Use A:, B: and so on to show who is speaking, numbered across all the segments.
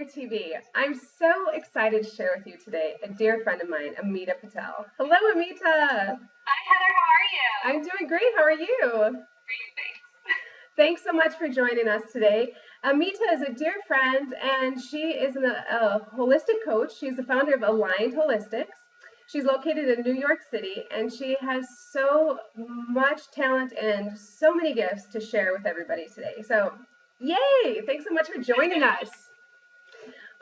A: TV. I'm so excited to share with you today a dear friend of mine, Amita Patel. Hello, Amita.
B: Hi, Heather. How are you?
A: I'm doing great. How are you?
B: Great, thanks.
A: Thanks so much for joining us today. Amita is a dear friend, and she is a holistic coach. She's the founder of Aligh Holistics. She's located in New York City, and she has so much talent and so many gifts to share with everybody today. So, yay! Thanks so much for joining us.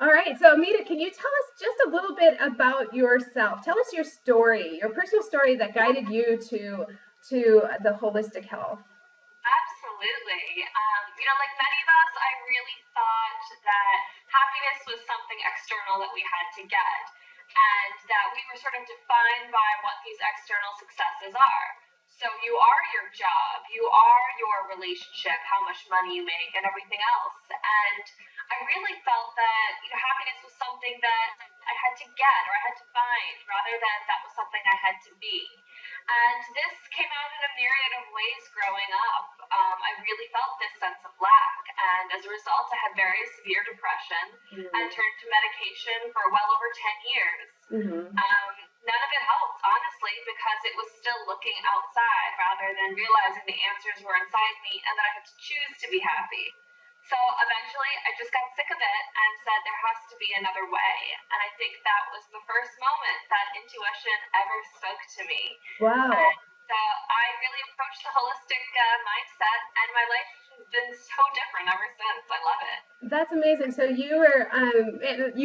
A: All right, so Amita, can you tell us just a little bit about yourself? Tell us your story, your personal story that guided you to the holistic health.
B: Absolutely. Like many of us, I really thought that happiness was something external that we had to get, and that we were sort of defined by what these external successes are. So you are your job, you are your relationship, how much money you make, and everything else. And I really felt that happiness was something that I had to get or I had to find, rather than that was something I had to be. And this came out in a myriad of ways growing up. I really felt this sense of lack, and as a result, I had very severe depression and turned to medication for well over 10 years. None of it helped, honestly, because it was still looking outside rather than realizing the answers were inside me and that I had to choose to be happy. So eventually, I just got sick of it and said there has to be another way. And I think that was the first moment that intuition ever spoke to me.
A: Wow.
B: And so I really approached the holistic mindset, and my life has been so different ever since. I love it.
A: That's amazing. So you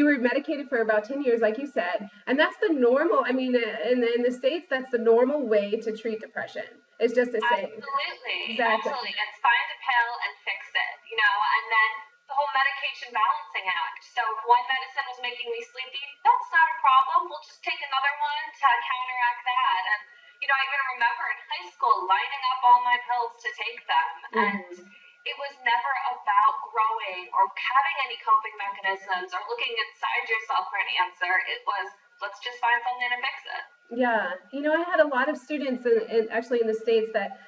A: were medicated for about 10 years, like you said, and that's the normal. I mean, in the States, that's the normal way to treat depression. It's just the same.
B: Absolutely.
A: Exactly.
B: Absolutely. It's find a pill and fix it, and then the whole medication balancing act. So if one medicine was making me sleepy, that's not a problem. We'll just take another one to counteract that. And, I even remember in high school lining up all my pills to take them. And it was never about growing or having any coping mechanisms or looking inside yourself for an answer. It was, let's just find something to fix it.
A: Yeah, I had a lot of students actually in the States that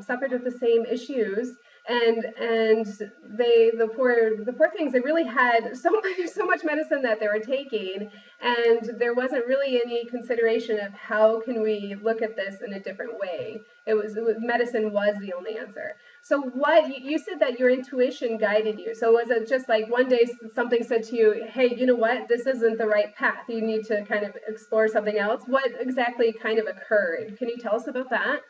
A: suffered with the same issues, and the poor things, they really had so much medicine that they were taking, and there wasn't really any consideration of how can we look at this in a different way. Medicine was the only answer. So what you said that your intuition guided you. So was it just like one day something said to you, hey, you know what, this isn't the right path, you need to kind of explore something else? What exactly kind of occurred? Can you tell us about that?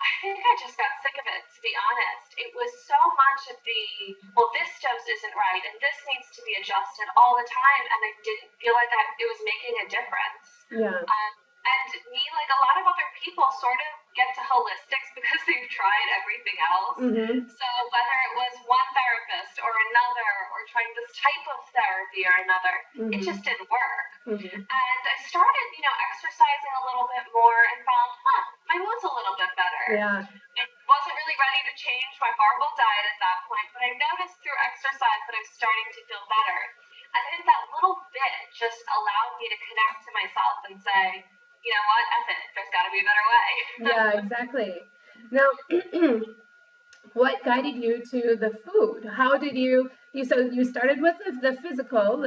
B: I think I just got sick of it, to be honest. It was so much of this dose isn't right, and this needs to be adjusted all the time, and I didn't feel like it was making a difference.
A: Yeah.
B: And me, like a lot of other people, sort of get to holistics because they've tried everything else. So whether it was one therapist or another, or trying this type of therapy or another, it just didn't work. And I started, exercising a little bit more and found, my mood's a little bit better.
A: Yeah.
B: I wasn't really ready to change my horrible diet at that point, but I noticed through exercise that I was starting to feel better. And I think that little bit just allowed me to connect to myself and say, you know what, F it, there's got to be a better way.
A: Yeah, exactly. Now, what guided you to the food? How did you started with the physical,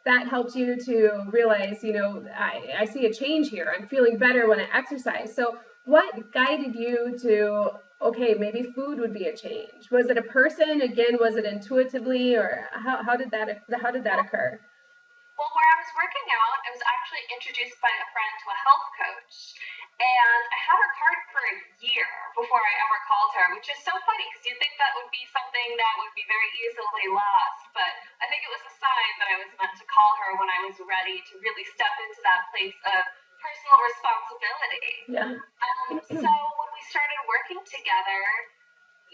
A: that helped you to realize, I see a change here. I'm feeling better when I exercise. So what guided you to, okay, maybe food would be a change? Was it a person? Again, was it intuitively, or how did that occur?
B: Well, where I was working out, I was actually introduced by a friend to a health coach, and I had her card for a year before I ever called her, which is so funny because you'd think that would be something that would be very easily lost, but I think it was a sign that I was meant to call her when I was ready to really step into that place of personal responsibility.
A: Yeah.
B: So when we started working together,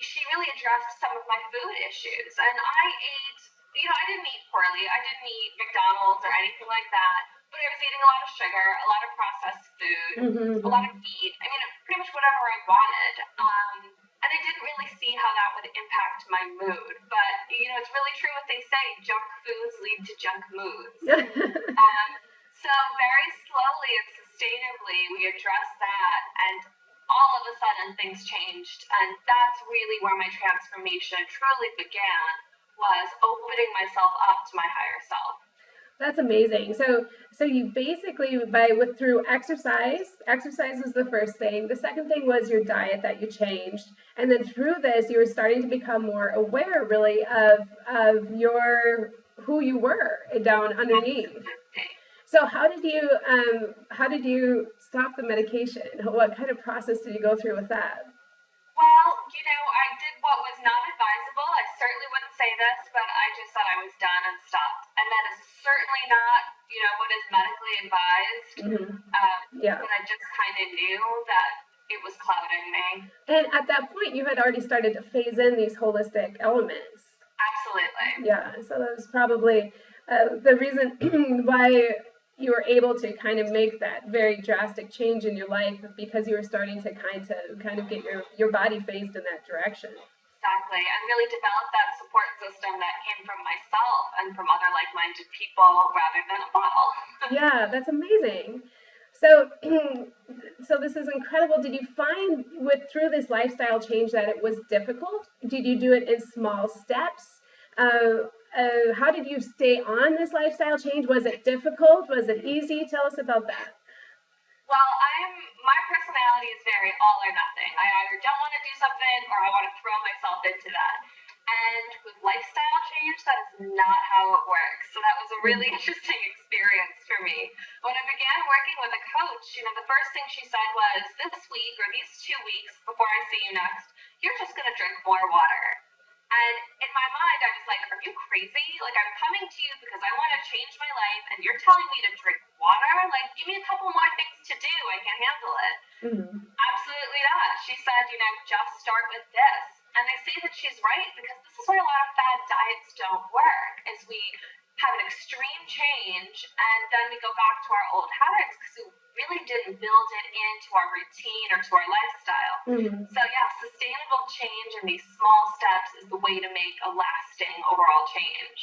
B: she really addressed some of my food issues, and I ate, I didn't eat poorly. I didn't eat McDonald's or anything like that, but I was eating a lot of sugar, a lot of processed food, a lot of meat. I mean, pretty much whatever I wanted. And I didn't really see how that would impact my mood. But, it's really true what they say, junk foods lead to junk moods. So very slowly and sustainably, we addressed that. And all of a sudden things changed. And that's really where my transformation truly began, was opening myself up to my higher self.
A: That's amazing. So you basically through exercise was the first thing. The second thing was your diet that you changed, and then through this you were starting to become more aware, really, of your who you were down underneath. So how did you stop the medication? What kind of process did you go through with that?
B: Well, I did what was not advisable. I certainly wouldn't say this, but I just said I was done and stopped. And that is certainly not, what is medically advised.
A: Yeah.
B: But I just kind of knew that it was clouding me.
A: And at that point, you had already started to phase in these holistic elements.
B: Absolutely.
A: Yeah, so that was probably the reason why you were able to kind of make that very drastic change in your life, because you were starting to kind of get your body phased in that direction.
B: Exactly, and really develop that support system that came from myself and from other like-minded people rather than a model.
A: Yeah, that's amazing. So, so this is incredible. Did you find through this lifestyle change that it was difficult? Did you do it in small steps? How did you stay on this lifestyle change? Was it difficult? Was it easy? Tell us about that.
B: Well, my personality is very all or nothing. I either don't want to do something or I want to throw myself into that. And with lifestyle change, that is not how it works. So that was a really interesting experience for me. When I began working with a coach, the first thing she said was, this week or these 2 weeks before I see you next, you're just going to drink more water. And in my mind, I was like, are you crazy? Like, I'm coming to you because I want to change my life, and you're telling me to drink water? Like, give me a couple more things to do. I can handle it. Absolutely not. She said, just start with this. And I say that she's right, because this is where a lot of fad diets don't work, is we have an extreme change, and then we go back to our old habits because we really didn't build it into our routine or to our lifestyle. So yeah, sustainable change in these small steps is the way to make a lasting overall change.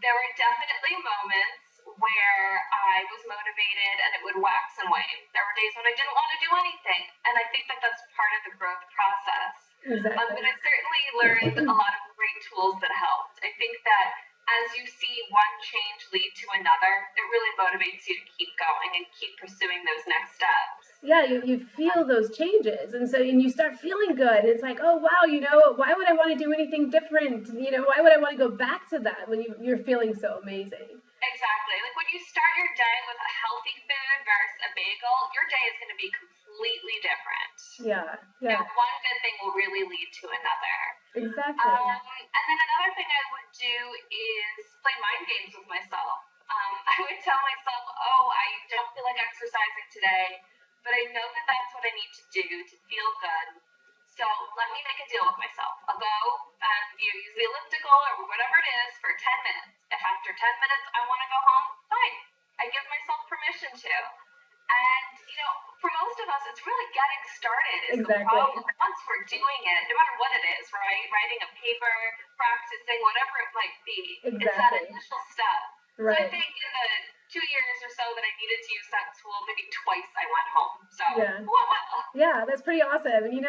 B: There were definitely moments where I was motivated and it would wax and wane. There were days when I didn't want to do anything, and I think that that's part of the growth process.
A: Exactly.
B: But I certainly learned a lot of great tools that helped. I think that as you see one change lead to another, it really motivates you to keep going and keep pursuing those next steps.
A: Yeah, you feel those changes, and you start feeling good. It's like, oh wow, why would I want to do anything different? Why would I want to go back to that when you're feeling so amazing?
B: Exactly. Like when you start your day with a healthy food versus a bagel, your day is going to be completely different.
A: Yeah.
B: One good thing will really lead to another.
A: Exactly.
B: And then another thing I would do is play mind games with myself. I would tell myself, oh, I don't feel like exercising today, but I know that that's what I need to do to feel good. So let me make a deal with myself. I'll go and use the elliptical or whatever it is for 10 minutes. If after 10 minutes I want to go home, fine. I give myself permission to. And, for most of us, it's really getting started is the problem. Once we're doing it, no matter what it is, right? Writing a paper, practicing, whatever it might be, it's that initial step. Right. So I think in the 2 years or so that I needed to use that tool, maybe twice I went home. So,
A: yeah, that's pretty awesome. And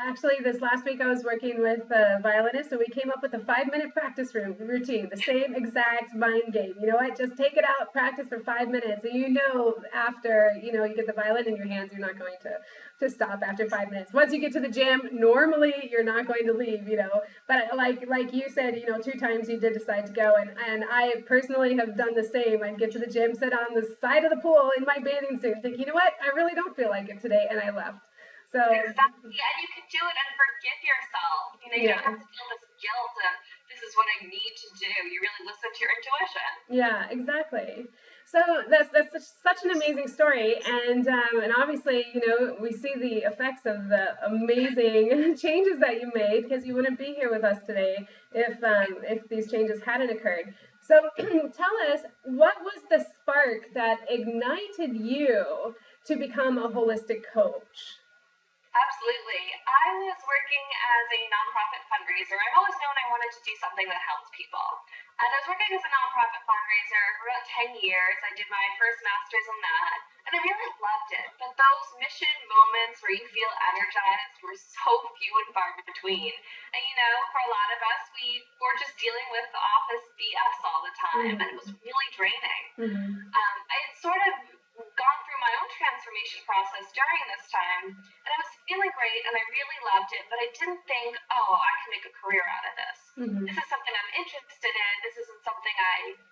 A: actually, this last week I was working with a violinist, and we came up with a 5-minute practice routine, the same exact mind game. You know what? Just take it out, practice for 5 minutes, and after you get the violin in your hands, you're not going to stop after 5 minutes. Once you get to the gym, normally you're not going to leave. But like you said, 2 times you did decide to go, and I personally have done the same. I'd get to the gym, sit on the side of the pool in my bathing suit, and think, you know what? I really don't feel like it today, and I left. So
B: exactly, and you can do it and forgive yourself. You don't have to feel this guilt of this is what I need to do. You really listen to your intuition.
A: Yeah, exactly. So that's such an amazing story, and obviously, we see the effects of the amazing changes that you made, because you wouldn't be here with us today if these changes hadn't occurred. So tell us, what was the spark that ignited you to become a holistic coach?
B: Absolutely. I was working as a nonprofit fundraiser. I've always known I wanted to do something that helps people. And I was working as a nonprofit fundraiser for about 10 years. I did my first master's in that. And And I really loved it. But those mission moments where you feel energized were so few and far between. And for a lot of us, we were just dealing with the office BS all the time, and it was really draining. I had sort of gone through my own transformation process during this time, and I was feeling great, and I really loved it, but I didn't think, oh, I can make a career out of this. This is something I'm interested in. This isn't something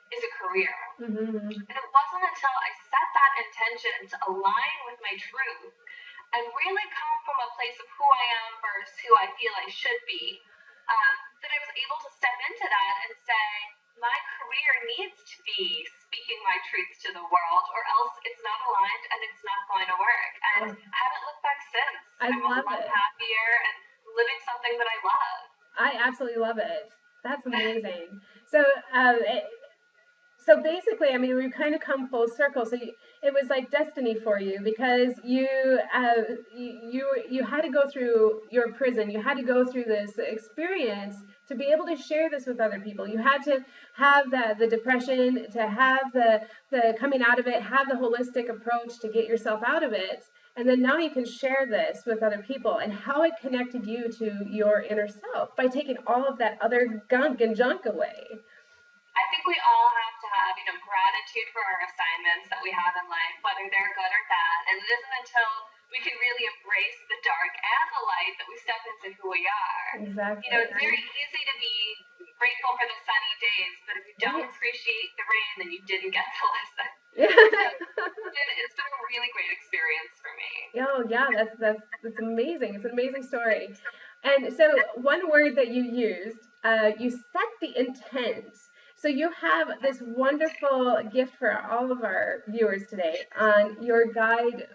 B: is a career. And it wasn't until I set that intention to align with my truth and really come from a place of who I am versus who I feel I should be, that I was able to step into that and say, my career needs to be speaking my truth to the world, or else it's not aligned and it's not going to work. And I haven't looked back since.
A: I'm a lot
B: happier and living something that I love.
A: I absolutely love it. That's amazing. So, so basically, I mean, we've kind of come full circle. So it was like destiny for you, because you had to go through your prison. You had to go through this experience to be able to share this with other people. You had to have the depression, to have the coming out of it, have the holistic approach to get yourself out of it. And then now you can share this with other people, and how it connected you to your inner self by taking all of that other gunk and junk away.
B: I think we all have to have, gratitude for our assignments that we have in life, whether they're good or bad. And it isn't until we can really embrace the dark and the light that we step into who we are.
A: Exactly.
B: It's very easy to be grateful for the sunny days, but if you don't appreciate the rain, then you didn't get the lesson. It's been a really great experience for me.
A: Oh yeah, that's amazing. It's an amazing story. And so one word that you used, you set the intent. So you have this wonderful gift for all of our viewers today on your guide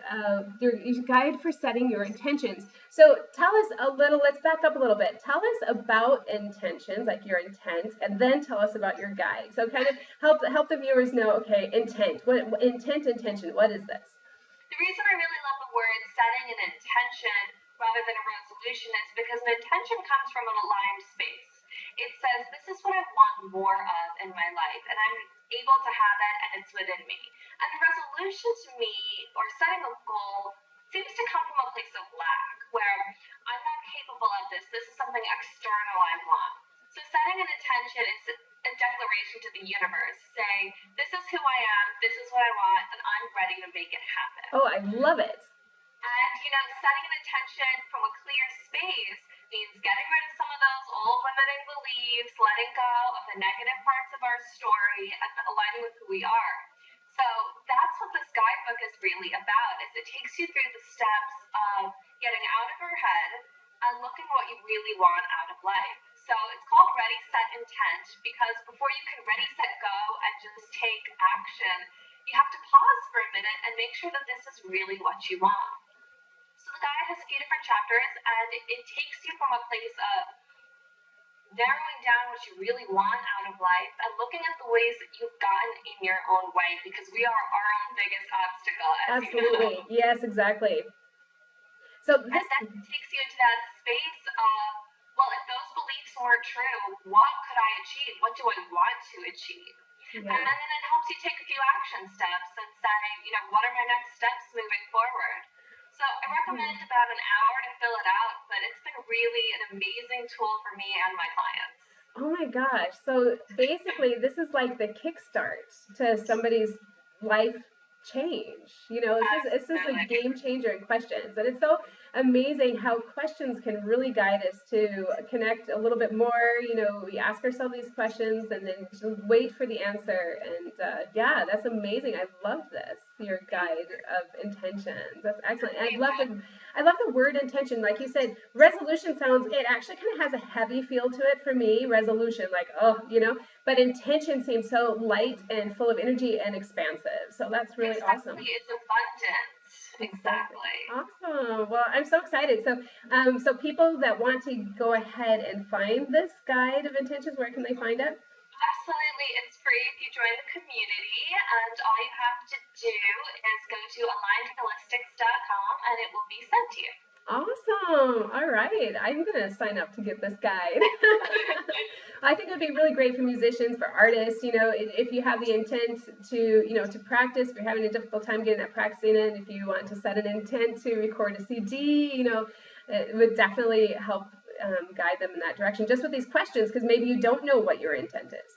A: for setting your intentions. So tell us a little, let's back up a little bit. Tell us about intentions, like your intent, and then tell us about your guide. So kind of help the viewers know, okay, intent, intention, what is this?
B: The reason I really love the word setting an intention rather than a resolution is because an intention comes from an aligned space. It says, this is what I want more of in my life, and I'm able to have that, and it's within me. And a resolution to me, or setting a goal, seems to come from a place of lack, where I'm not capable of this. This is something external I want. So setting an intention is a declaration to the universe, saying, this is who I am, this is what I want, and I'm ready to make it happen.
A: Oh, I love it.
B: And, setting an intention from a clear space means getting rid of some of those old limiting beliefs, letting go of the negative parts of our story, and aligning with who we are. So that's what this guidebook is really about, is it takes you through the steps of getting out of your head and looking what you really want out of life. So it's called Ready, Set, Intent, because before you can ready, set, go, and just take action, you have to pause for a minute and make sure that this is really what you want. So the guide has a few different chapters, and it takes you from a place of narrowing down what you really want out of life and looking at the ways that you've gotten in your own way, because we are our own biggest obstacle, as
A: Absolutely.
B: you know.
A: Yes, exactly. So
B: and that takes you into that space of, well, if those beliefs weren't true, what could I achieve? What do I want to achieve? Yeah. And then it helps you take a few action steps and say, what are my next steps moving forward? So I recommend about an hour to fill it out, but it's been really an amazing tool for me and my clients.
A: Oh my gosh. So basically, this is like the kickstart to somebody's life change. It's just a game changer in questions. And it's so amazing how questions can really guide us to connect a little bit more. We ask ourselves these questions and then just wait for the answer. And yeah, that's amazing. I love this, your guide of intentions. That's excellent. And I love the word intention. Like you said, resolution it actually kind of has a heavy feel to it for me. Resolution, like, but intention seems so light and full of energy and expansive. So that's really awesome.
B: It's abundant. Exactly.
A: Awesome. Well, I'm so excited. So, so people that want to go ahead and find this guide of intentions, where can they find it?
B: Absolutely. It's free if you join the community, and all you have to do is go to alignholistics.com and it will be sent to you.
A: Awesome. awesome. All right. I'm going to sign up to get this guide. I think it would be really great for musicians, for artists, if you have the intent to practice, if you're having a difficult time getting that practicing in, if you want to set an intent to record a CD, it would definitely help guide them in that direction, just with these questions, because maybe you don't know what your intent is.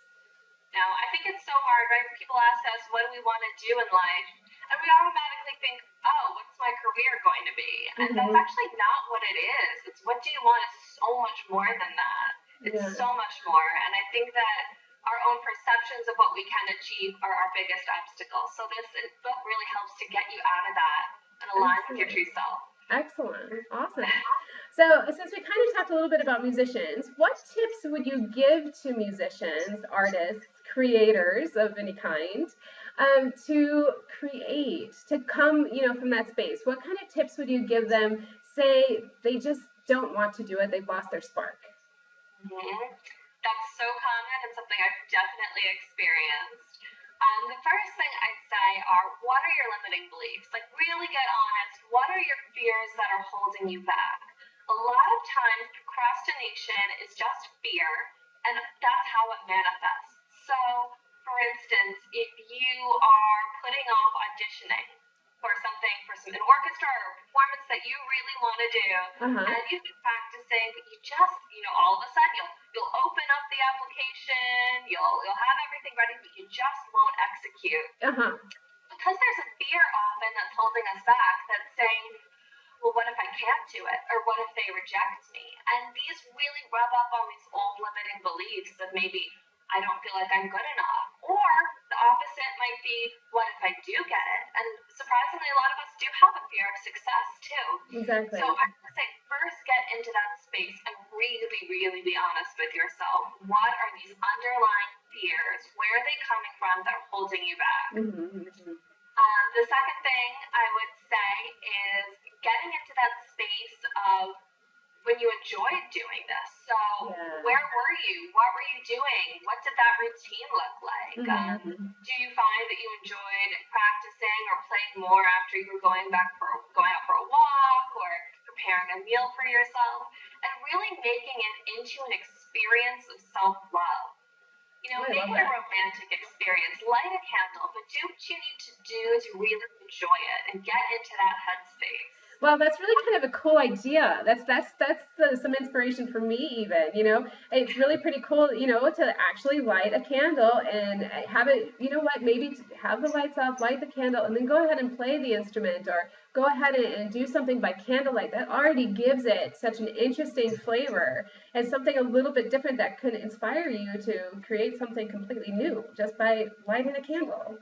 B: No, I think it's so hard, right? People ask us, what do we want to do in life? And we automatically think, oh, what's my career going to be? And that's actually not what it is. It's what do you want is so much more than that. It's so much more. And I think that our own perceptions of what we can achieve are our biggest obstacle. So this book really helps to get you out of that and align with your true self.
A: Excellent. Awesome. So since we kind of talked a little bit about musicians, what tips would you give to musicians, artists, creators of any kind, to create, to come, from that space? What kind of tips would you give them? Say they just don't want to do it, they've lost their spark.
B: That's so common and something I've definitely experienced. The first thing I'd say are, what are your limiting beliefs? Like, really get honest. What are your fears that are holding you back? A lot of times, procrastination is just fear, and that's how it manifests. So, for instance, if you are putting off auditioning for something, for an orchestra or a performance that you really want to do, and you've been practicing, but you just, all of a sudden you'll open up the application, you'll have everything ready, but you just won't execute. Because there's a fear often that's holding us back that's saying, well, what if I can't do it? Or what if they reject me? And these really rub up on these old limiting beliefs of maybe I don't feel like I'm good enough. Or the opposite might be, what if I do get it? And surprisingly, a lot of us do have a fear of success too.
A: Exactly.
B: So I would say first get into that space and really, really be honest with yourself. What are these underlying fears? Where are they coming from that are holding you back? The second thing I would say is getting into that space of when you enjoyed doing this. So where were you? What were you doing? What did that routine look like? Do you find that you enjoyed practicing or playing more after you were going out for a walk or preparing a meal for yourself? And really making it into an experience of self-love. Make it a romantic experience. Light a candle, but do what you need to do to really enjoy it and get into that headspace.
A: Well, that's really kind of a cool idea. That's some inspiration for me even, It's really pretty cool, to actually light a candle and have it, maybe have the lights off, light the candle, and then go ahead and play the instrument or go ahead and do something by candlelight. That already gives it such an interesting flavor and something a little bit different that could inspire you to create something completely new just by lighting a candle.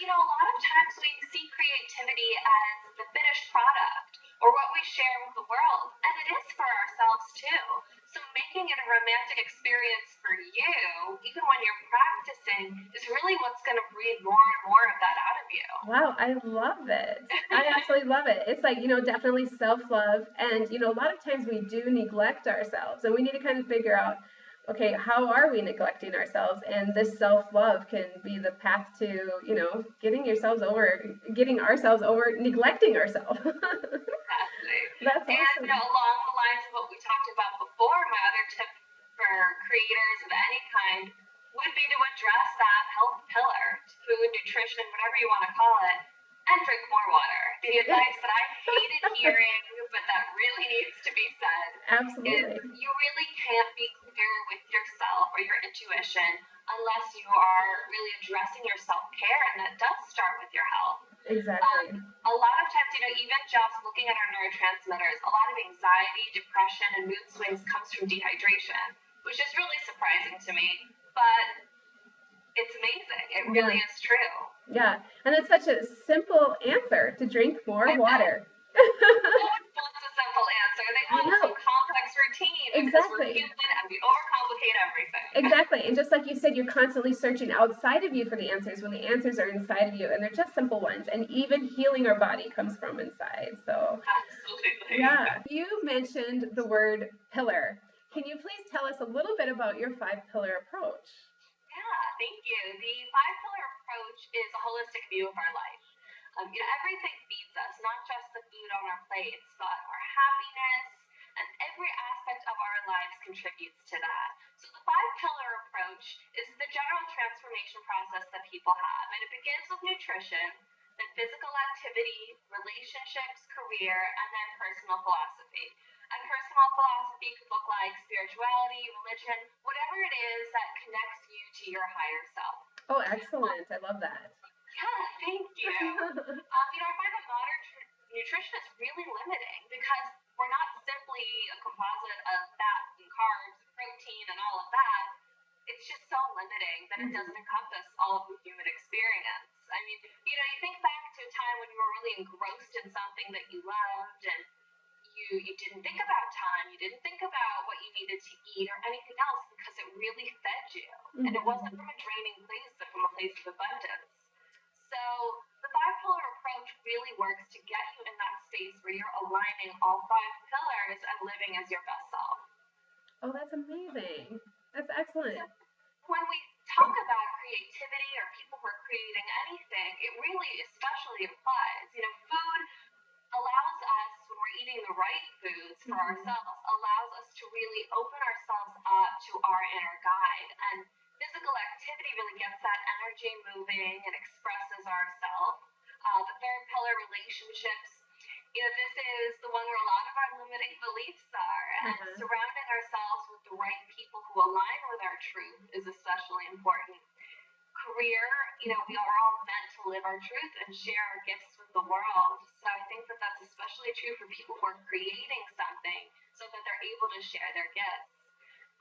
B: A lot of times we see creativity as the finished product or what we share with the world, and it is for ourselves too. So making it a romantic experience for you, even when you're practicing, is really what's going to breed more and more of that out of you.
A: Wow, I love it. I absolutely love it. It's like, definitely self-love, and, a lot of times we do neglect ourselves, and we need to kind of figure out, okay, how are we neglecting ourselves? And this self-love can be the path to, getting ourselves over neglecting ourselves.
B: Exactly.
A: That's awesome.
B: And along the lines of what we talked about before, my other tip for creators of any kind would be to address that health pillar, food, nutrition, whatever you want to call it, and drink more water. The advice that I hated hearing, but that really needs to be said,
A: Absolutely.
B: is you really can't be clear with yourself or your intuition unless you are really addressing your self-care, and that does start with your health.
A: Exactly.
B: A lot of times, even just looking at our neurotransmitters, a lot of anxiety, depression, and mood swings comes from dehydration, which is really surprising to me, but it's amazing. It really is true.
A: Yeah, and it's such a simple answer to drink more water.
B: No one wants a simple answer. They want some complex routine.
A: Exactly.
B: Because we're human and we overcomplicate everything.
A: Exactly. And just like you said, you're constantly searching outside of you for the answers when the answers are inside of you, and they're just simple ones. And even healing our body comes from inside. So
B: absolutely.
A: Yeah. You mentioned the word pillar. Can you please tell us a little bit about your 5-pillar approach?
B: Yeah, thank you. The 5-pillar approach is a holistic view of our life. Everything feeds us, not just the food on our plates, but our happiness and every aspect of our lives contributes to that. So the five-pillar approach is the general transformation process that people have, and it begins with nutrition, then physical activity, relationships, career, and then personal philosophy. And personal philosophy could look like spirituality, religion, whatever it is that connects you to your higher self.
A: Oh, excellent. I love that.
B: Yeah, thank you. I find that modern nutrition is really limiting because we're not simply a composite of fat and carbs, protein, and all of that. It's just so limiting that it doesn't encompass all of the human experience. I mean, you think back to a time when you were really engrossed in something that you loved and you didn't think about time, you didn't think about what you needed to eat or anything else because it really fed you. And it wasn't from a draining place, but from a place of abundance. So the five-pillar approach really works to get you in that space where you're aligning all five pillars and living as your best self.
A: Oh, that's amazing. That's excellent.
B: So when we talk about creativity or people who are creating anything, it really especially applies. Food allows us, when we're eating the right foods for ourselves, allows us to really open ourselves up to our inner guide. And physical activity really gets that energy moving and expresses ourselves. The third pillar, relationships. This is the one where a lot of our limiting beliefs are. And surrounding ourselves with the right people who align with our truth is especially important. Career, we are all meant to live our truth and share our gifts with the world. So I think that that's especially true for people who are creating something so that they're able to share their gifts.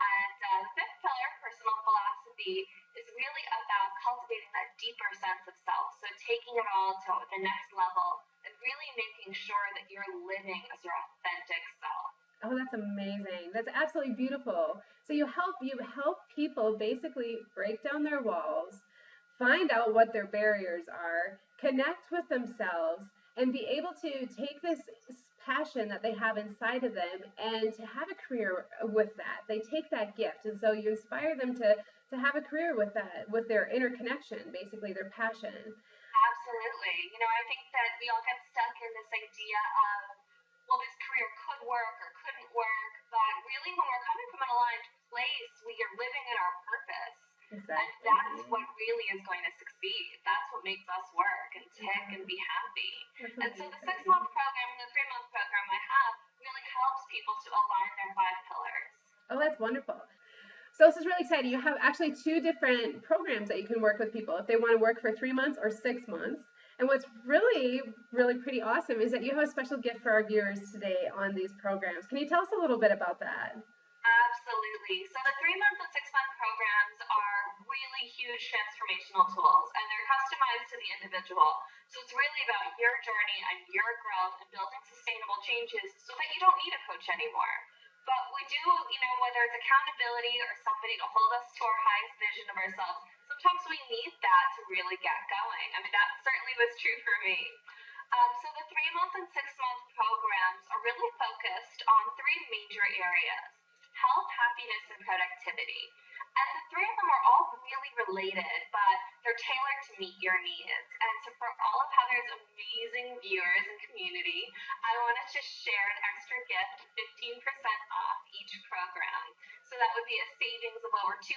B: And the fifth pillar, personal philosophy, is really about cultivating that deeper sense of self. So taking it all to the next level and really making sure that you're living as your authentic self.
A: Oh, that's amazing. That's absolutely beautiful. So you help people basically break down their walls, find out what their barriers are, connect with themselves, and be able to take this passion that they have inside of them and to have a career with that. They take that gift, and so you inspire them to have a career with that, with their inner connection, basically their passion.
B: Absolutely. I think that we all get stuck in this idea of, well, this career could work or couldn't work, but really when we're coming from an aligned place, we are living in our purpose. Exactly. And that's what really is going to succeed. That's what makes us work and tick and be happy. And so the 6-month program and the 3-month program I have really helps people to align their five pillars.
A: Oh, that's wonderful. So this is really exciting. You have actually 2 different programs that you can work with people if they want to work for 3 months or 6 months. And what's really, really pretty awesome is that you have a special gift for our viewers today on these programs. Can you tell us a little bit about that?
B: Absolutely. So the 3-month and 6-month programs are really huge transformational tools, and they're customized to the individual. So it's really about your journey and your growth and building sustainable changes so that you don't need a coach anymore. But we do, whether it's accountability or somebody to hold us to our highest vision of ourselves, sometimes we need that to really get going. I mean, that certainly was true for me. So the 3-month and 6-month programs are really focused on 3 major areas: health, happiness, and productivity. And the 3 of them are all really related, but they're tailored to meet your needs. And so for all of Heather's amazing viewers and community, I wanted to share an extra gift, 15% off each program. So that would be a savings of over $200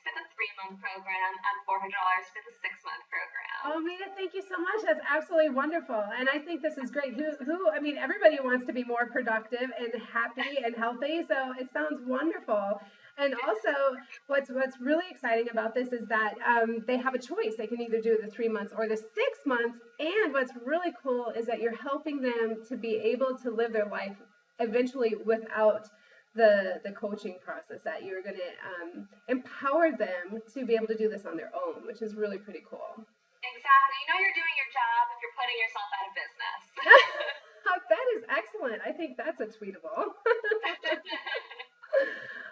B: for the 3-month program and $400 for the 6-month program.
A: Oh, Amita, thank you so much. That's absolutely wonderful. And I think this is great. Everybody wants to be more productive and happy and healthy. So it sounds wonderful. And also, what's really exciting about this is that they have a choice. They can either do the 3 months or the 6 months. And what's really cool is that you're helping them to be able to live their life eventually without the coaching process, that you're going to empower them to be able to do this on their own, which is really pretty cool.
B: Exactly. You're doing your job if you're putting yourself out of business.
A: That is excellent. I think that's a tweetable.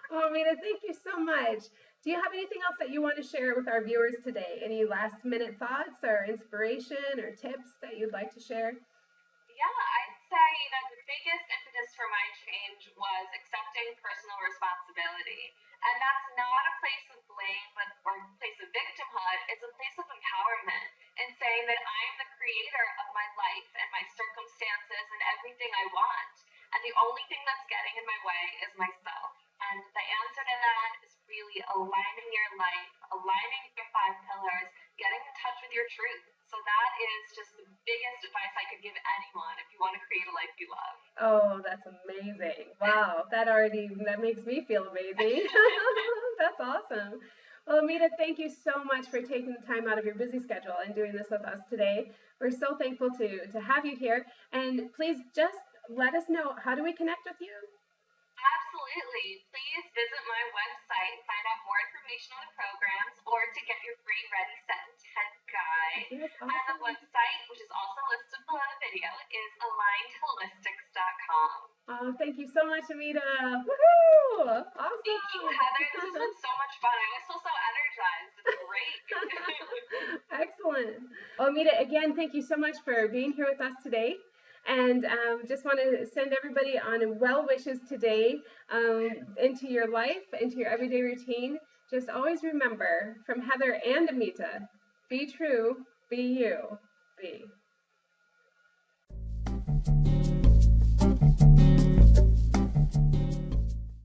A: Oh, Amita, thank you so much. Do you have anything else that you want to share with our viewers today? Any last-minute thoughts or inspiration or tips that you'd like to share?
B: Yeah, I'd say the biggest impetus for my change was accepting personal responsibility. And that's not a place of blame or a place of victimhood. It's a place of empowerment and saying that I'm the creator of my life and my circumstances and everything I want. And the only thing that's getting in my way is myself. And the answer to that is really aligning your life, aligning your 5 pillars, getting in touch with your truth. So that is just the biggest advice I could give anyone if you want to create a life you love.
A: Oh, that's amazing. Wow, that makes me feel amazing. That's awesome. Well, Amita, thank you so much for taking the time out of your busy schedule and doing this with us today. We're so thankful to have you here. And please just let us know, how do we connect with you?
B: Absolutely. Please visit my website, find out more information on the programs, or to get your free Ready, Set, and 10 guide.
A: Yes, awesome.
B: And the website, which is also listed below the video, is alignedholistics.com.
A: Oh, thank you so much, Amita. Woohoo! Awesome.
B: Thank you, Heather. This has been so much fun. I always feel so energized. It's great.
A: Excellent. Well, Amita, again, thank you so much for being here with us today. And just want to send everybody on well wishes today into your life, into your everyday routine. Just always remember, from Heather and Amita, be true, be you, be.